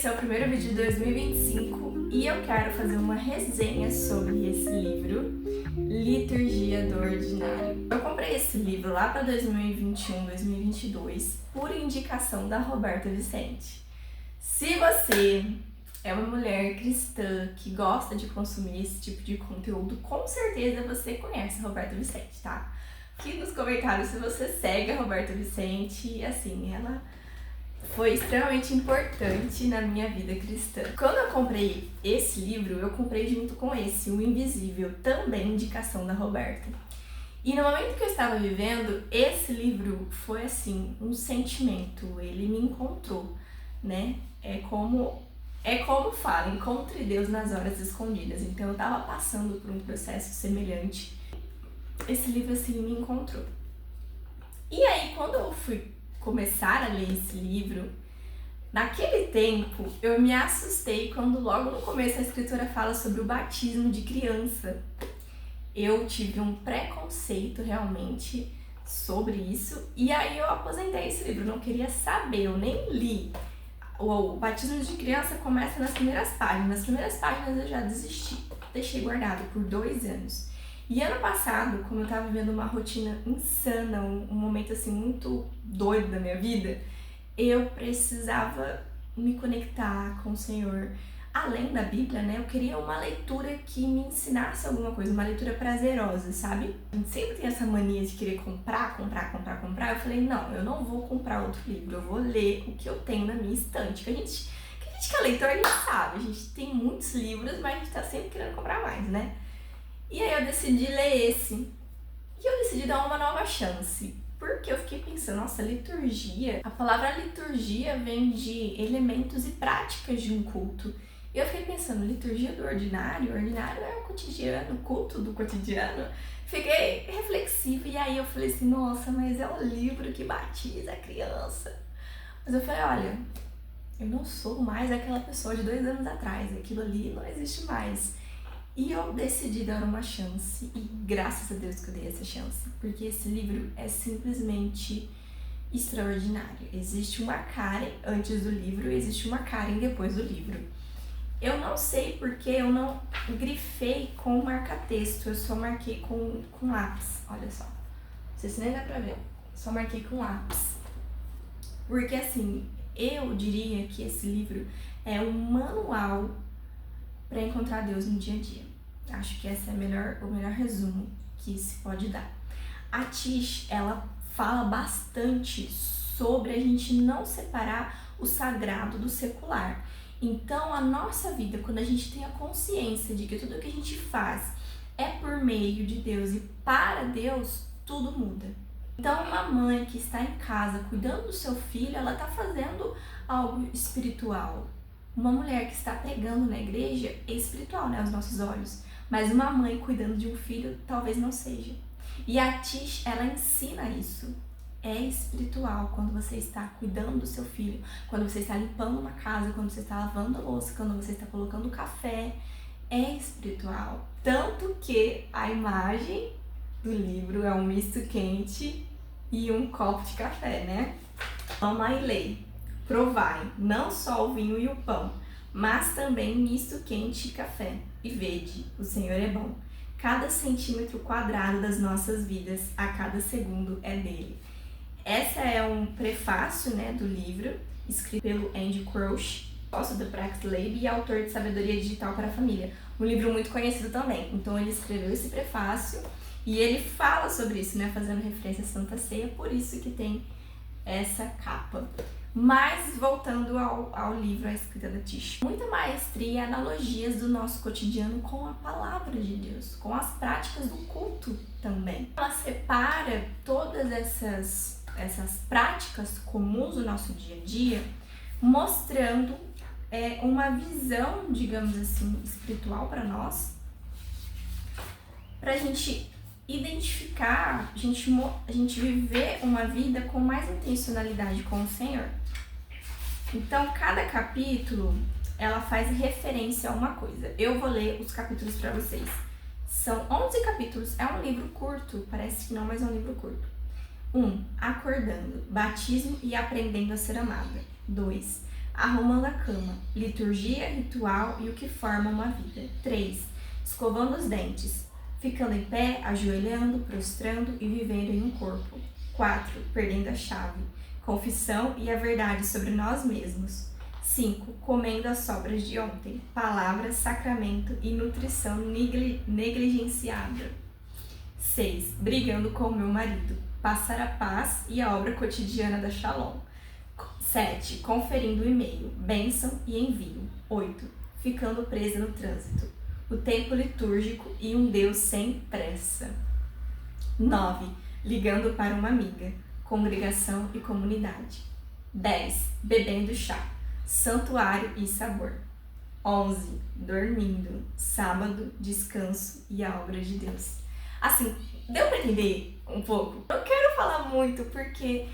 Esse é o primeiro vídeo de 2025 e eu quero fazer uma resenha sobre esse livro, Liturgia do Ordinário. Eu comprei esse livro lá para 2021, 2022 por indicação da Roberta Vicente. Se você é uma mulher cristã que gosta de consumir esse tipo de conteúdo, com certeza você conhece a Roberta Vicente, tá? Aqui nos comentários se você segue a Roberta Vicente, assim, ela foi extremamente importante na minha vida cristã. Quando eu comprei esse livro, eu comprei junto com esse, O Invisível, também indicação da Roberta. E no momento que eu estava vivendo, esse livro foi assim, um sentimento, ele me encontrou, né? É como fala, encontre Deus nas horas escondidas. Então eu estava passando por um processo semelhante. Esse livro assim me encontrou. E aí quando eu fui começar a ler esse livro, naquele tempo eu me assustei quando logo no começo a escritora fala sobre o batismo de criança. Eu tive um preconceito realmente sobre isso e aí eu aposentei esse livro, não queria saber, eu nem li. O batismo de criança começa nas primeiras páginas. Nas primeiras páginas eu já desisti, deixei guardado por 2 anos. E ano passado, como eu tava vivendo uma rotina insana, um momento assim muito doido da minha vida, eu precisava me conectar com o Senhor. Além da Bíblia, né, eu queria uma leitura que me ensinasse alguma coisa, uma leitura prazerosa, sabe? A gente sempre tem essa mania de querer comprar. Eu falei, não, eu não vou comprar outro livro, eu vou ler o que eu tenho na minha estante. Que a gente que é leitor, a gente sabe, a gente tem muitos livros, mas a gente tá sempre querendo comprar mais, né? E aí eu decidi ler esse. E eu decidi dar uma nova chance. Porque eu fiquei pensando, nossa, liturgia... A palavra liturgia vem de elementos e práticas de um culto. E eu fiquei pensando, liturgia do ordinário? Ordinário é o cotidiano, culto do cotidiano. Fiquei reflexiva e aí eu falei assim, nossa, mas é um livro que batiza a criança. Mas eu falei, olha, eu não sou mais aquela pessoa de 2 anos atrás. Aquilo ali não existe mais. E eu decidi dar uma chance, e graças a Deus que eu dei essa chance, porque esse livro é simplesmente extraordinário. Existe uma Karen antes do livro e existe uma Karen depois do livro. Eu não sei porque eu não grifei com marca-texto, eu só marquei com lápis, olha só. Não sei se nem dá pra ver, só marquei com lápis. Porque assim, eu diria que esse livro é um manual para encontrar Deus no dia a dia. Acho que esse é o melhor resumo que se pode dar. A Tish, ela fala bastante sobre a gente não separar o sagrado do secular. Então, a nossa vida, quando a gente tem a consciência de que tudo que a gente faz é por meio de Deus e para Deus, tudo muda. Então, uma mãe que está em casa cuidando do seu filho, ela está fazendo algo espiritual. Uma mulher que está pregando na igreja é espiritual, né, aos nossos olhos. Mas uma mãe cuidando de um filho talvez não seja. E a Tish, ela ensina isso. É espiritual quando você está cuidando do seu filho, quando você está limpando uma casa, quando você está lavando a louça, quando você está colocando café. É espiritual. Tanto que a imagem do livro é um misto quente e um copo de café, né? Toma e lê. Provai, não só o vinho e o pão, mas também misto quente e café. E vede, o Senhor é bom. Cada centímetro quadrado das nossas vidas, a cada segundo, é dele. Essa é um prefácio, né, do livro, escrito pelo Andy Crouch, sócio da Praxis Lab e autor de Sabedoria Digital para a Família. Um livro muito conhecido também. Então ele escreveu esse prefácio e ele fala sobre isso, né, fazendo referência à Santa Ceia, por isso que tem essa capa. Mas voltando ao livro, a escrita da Tish, muita maestria e analogias do nosso cotidiano com a palavra de Deus, com as práticas do culto também. Ela separa todas essas práticas comuns do nosso dia a dia, mostrando uma visão, digamos assim, espiritual para nós, para a gente identificar, a gente viver uma vida com mais intencionalidade com o Senhor. Então, cada capítulo, ela faz referência a uma coisa. Eu vou ler os capítulos para vocês. São 11 capítulos, é um livro curto, parece que não, mas é um livro curto. 1. Acordando, batismo e aprendendo a ser amada. 2. arrumando a cama, liturgia, ritual e o que forma uma vida. 3. Escovando os dentes, ficando em pé, ajoelhando, prostrando e vivendo em um corpo. 4. Perdendo a chave, confissão e a verdade sobre nós mesmos. 5. Comendo as sobras de ontem, palavra, sacramento e nutrição negligenciada. 6. Brigando com o meu marido, passar a paz e a obra cotidiana da Shalom. 7. Conferindo o e-mail, bênção e envio. 8. Ficando presa no trânsito, o tempo litúrgico e um Deus sem pressa. 9. Ligando para uma amiga, congregação e comunidade. 10. Bebendo chá, santuário e sabor. 11. Dormindo, sábado, descanso e a obra de Deus. Assim, deu para entender um pouco? Eu quero falar muito porque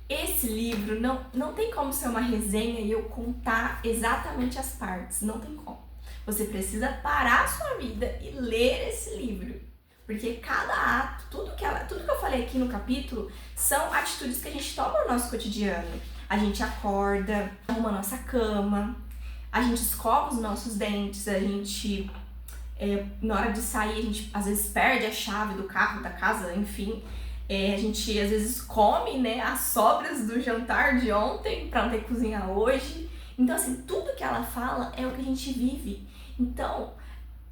esse livro não tem como ser uma resenha e eu contar exatamente as partes, não tem como. Você precisa parar a sua vida e ler esse livro, porque cada ato, tudo que eu falei aqui no capítulo, são atitudes que a gente toma no nosso cotidiano. A gente acorda, arruma a nossa cama, a gente escova os nossos dentes, a gente, na hora de sair, a gente às vezes perde a chave do carro, da casa, enfim. A gente às vezes come, né, as sobras do jantar de ontem para não ter que cozinhar hoje. Então, assim, tudo que ela fala é o que a gente vive. Então,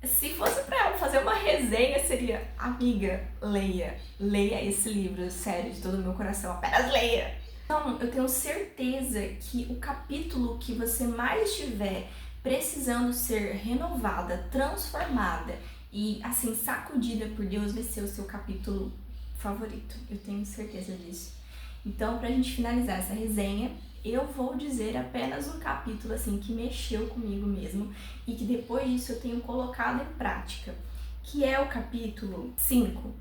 se fosse para ela fazer uma resenha, seria: amiga, leia esse livro, sério, de todo o meu coração, apenas leia. Então, eu tenho certeza que o capítulo que você mais estiver precisando ser renovada, transformada e, assim, sacudida por Deus, vai ser o seu capítulo favorito. Eu tenho certeza disso. Então, pra gente finalizar essa resenha, eu vou dizer apenas um capítulo, assim, que mexeu comigo mesmo e que depois disso eu tenho colocado em prática, que é o capítulo 5,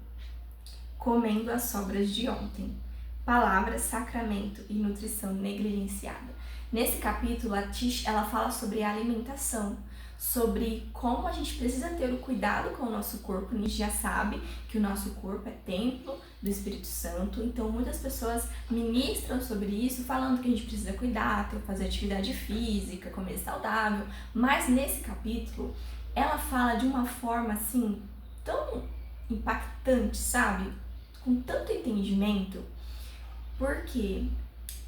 Comendo as sobras de ontem, palavra, sacramento e nutrição negligenciada. Nesse capítulo, a Tish, ela fala sobre a alimentação, sobre como a gente precisa ter o cuidado com o nosso corpo. A gente já sabe que o nosso corpo é templo do Espírito Santo, então muitas pessoas ministram sobre isso, falando que a gente precisa cuidar, fazer atividade física, comer saudável, mas nesse capítulo, ela fala de uma forma, assim, tão impactante, sabe? Com tanto entendimento, porque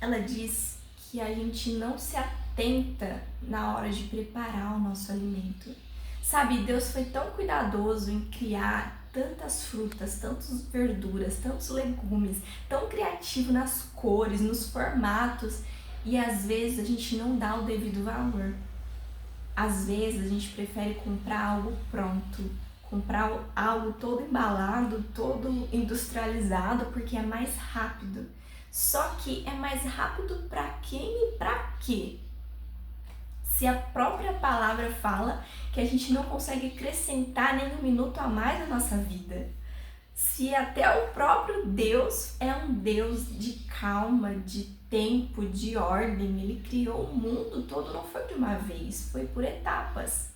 ela diz que a gente não se atenta na hora de preparar o nosso alimento. Sabe, Deus foi tão cuidadoso em criar tantas frutas, tantas verduras, tantos legumes, tão criativo nas cores, nos formatos, e às vezes a gente não dá o devido valor. Às vezes a gente prefere comprar algo pronto, comprar algo todo embalado, todo industrializado, porque é mais rápido. Só que é mais rápido para quem e para quê? Se a própria palavra fala que a gente não consegue acrescentar nem um minuto a mais na nossa vida. Se até o próprio Deus é um Deus de calma, de tempo, de ordem, ele criou o mundo todo, não foi de uma vez, foi por etapas.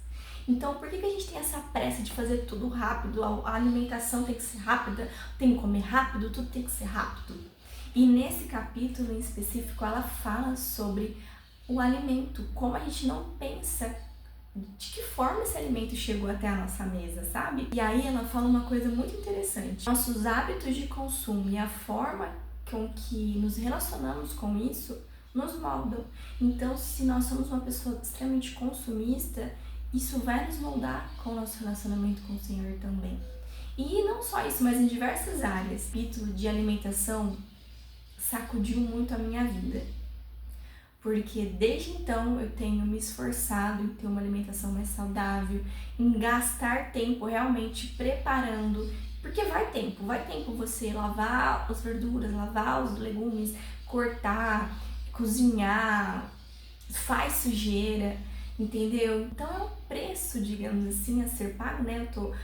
Então, por que a gente tem essa pressa de fazer tudo rápido? A alimentação tem que ser rápida, tem que comer rápido, tudo tem que ser rápido. E nesse capítulo em específico, ela fala sobre o alimento, como a gente não pensa de que forma esse alimento chegou até a nossa mesa, sabe? E aí ela fala uma coisa muito interessante. Nossos hábitos de consumo e a forma com que nos relacionamos com isso nos moldam. Então, se nós somos uma pessoa extremamente consumista, isso vai nos moldar com o nosso relacionamento com o Senhor também. E não só isso, mas em diversas áreas. O capítulo de alimentação sacudiu muito a minha vida, porque desde então eu tenho me esforçado em ter uma alimentação mais saudável, em gastar tempo realmente preparando, porque vai tempo você lavar as verduras, lavar os legumes, cortar, cozinhar, faz sujeira, entendeu? Então é um preço, digamos assim, a ser pago, né? Eu tô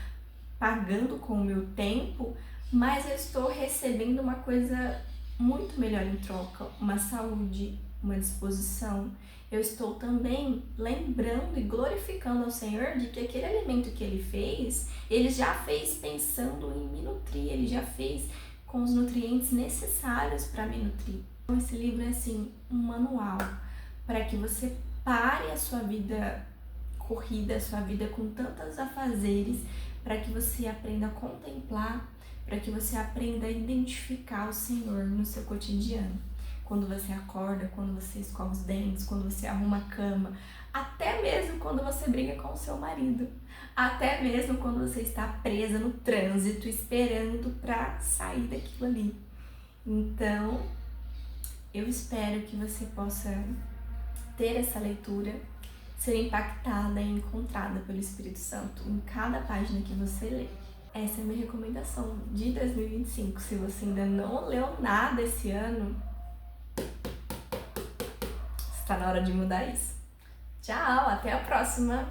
pagando com o meu tempo, mas eu estou recebendo uma coisa muito melhor em troca, uma saúde, uma disposição. Eu estou também lembrando e glorificando ao Senhor de que aquele alimento que Ele fez, Ele já fez pensando em me nutrir, Ele já fez com os nutrientes necessários para me nutrir. Então esse livro é assim, um manual para que você pare a sua vida corrida, a sua vida com tantos afazeres, para que você aprenda a contemplar, para que você aprenda a identificar o Senhor no seu cotidiano. Quando você acorda, quando você escova os dentes, quando você arruma a cama, até mesmo quando você briga com o seu marido, até mesmo quando você está presa no trânsito esperando para sair daquilo ali. Então, eu espero que você possa ter essa leitura, ser impactada e encontrada pelo Espírito Santo em cada página que você lê. Essa é a minha recomendação de 2025. Se você ainda não leu nada esse ano, está na hora de mudar isso. Tchau, até a próxima!